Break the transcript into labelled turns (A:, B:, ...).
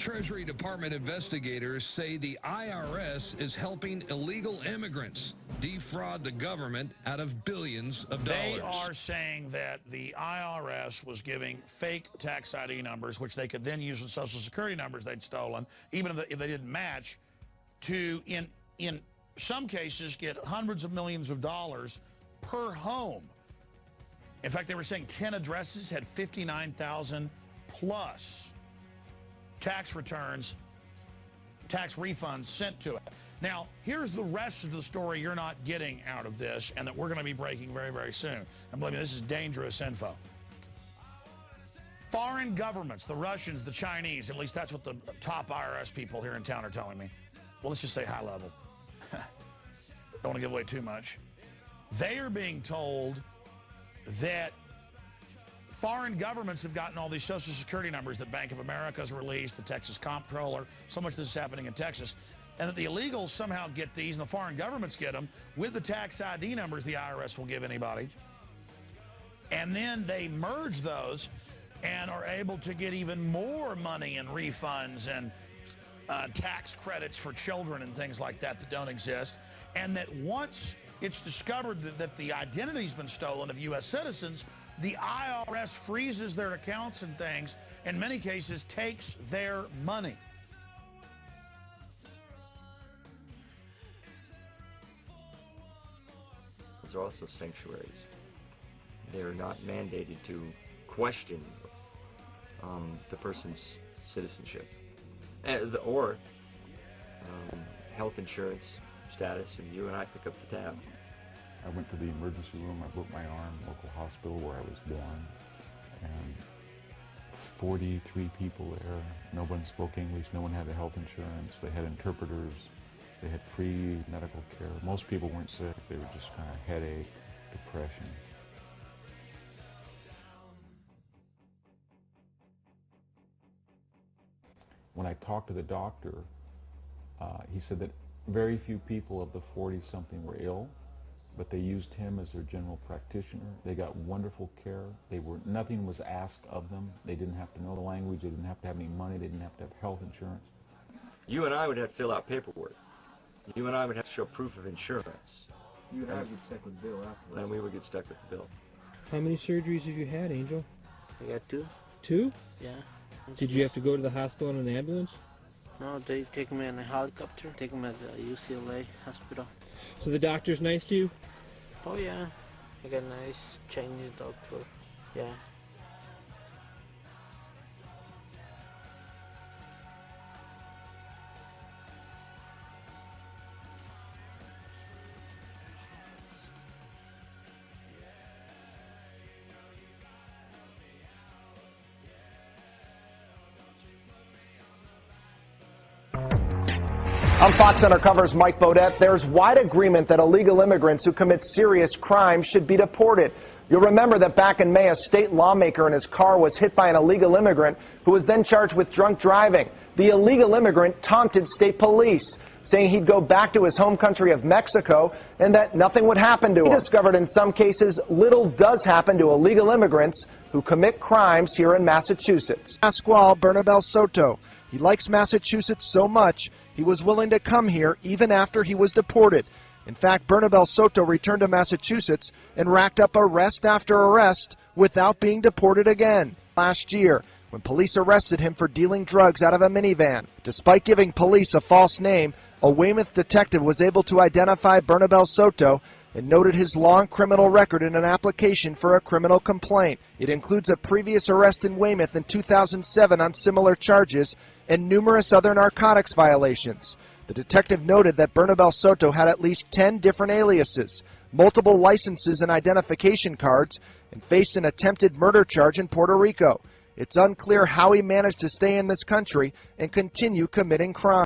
A: Treasury Department investigators say the IRS is helping illegal immigrants defraud the government out of billions of dollars.
B: They are saying that the IRS was giving fake tax ID numbers, which they could then use as Social Security numbers they'd stolen, even if they didn't match, to, in some cases, get hundreds of millions of dollars per home. In fact, they were saying 10 addresses had 59,000 plus tax returns, tax refunds sent to it. Now, here's the rest of the story you're not getting out of this, and that we're going to be breaking very, very soon. And believe me, this is dangerous info. Foreign governments, the Russians, the Chinese, at least that's what the top IRS people here in town are telling me. Well, let's just say high level. Don't want to give away too much. They are being told that foreign governments have gotten all these Social Security numbers that Bank of America has released, the Texas Comptroller, so much of this is happening in Texas, and that the illegals somehow get these and the foreign governments get them with the tax ID numbers the IRS will give anybody. And then they merge those and are able to get even more money and refunds and tax credits for children and things like that that don't exist. And that once it's discovered that the identity's been stolen of U.S. citizens, the IRS freezes their accounts and things, in many cases takes their money.
C: Those are also sanctuaries. They're not mandated to question the person's citizenship or health insurance status, and you and I pick up the tab.
D: I went to the emergency room, I broke my arm, local hospital where I was born, and 43 people there. No one spoke English, no one had the health insurance, they had interpreters, they had free medical care. Most people weren't sick, they were just kind of headache, depression. When I talked to the doctor, he said that very few people of the 40-something were ill, but they used him as their general practitioner. They got wonderful care. Nothing was asked of them. They didn't have to know the language. They didn't have to have any money. They didn't have to have health insurance.
C: You and I would have to fill out paperwork. You and I would have to show proof of insurance.
E: You and I would get stuck with the bill afterwards.
C: And we would get stuck with the bill.
F: How many surgeries have you had, Angel?
G: I got 2.
F: 2?
G: Yeah.
F: Did you have to go to the hospital in an ambulance?
G: No, they take me in a helicopter, take me at the UCLA hospital.
F: So the doctor's nice to you?
G: Oh yeah, I got a nice Chinese doctor, yeah.
H: I'm Fox Undercover's Mike Bodette. There's wide agreement that illegal immigrants who commit serious crimes should be deported. You'll remember that back in May, a state lawmaker in his car was hit by an illegal immigrant who was then charged with drunk driving. The illegal immigrant taunted state police, saying he'd go back to his home country of Mexico and that nothing would happen to him. He discovered in some cases little does happen to illegal immigrants who commit crimes here in Massachusetts.
I: Pasquale Bernabel Soto. He likes Massachusetts so much, he was willing to come here even after he was deported. In fact, Bernabel Soto returned to Massachusetts and racked up arrest after arrest without being deported again. Last year, when police arrested him for dealing drugs out of a minivan. Despite giving police a false name, a Weymouth detective was able to identify Bernabel Soto and noted his long criminal record in an application for a criminal complaint. It includes a previous arrest in Weymouth in 2007 on similar charges and numerous other narcotics violations. The detective noted that Bernabel Soto had at least 10 different aliases, multiple licenses and identification cards, and faced an attempted murder charge in Puerto Rico. It's unclear how he managed to stay in this country and continue committing crimes.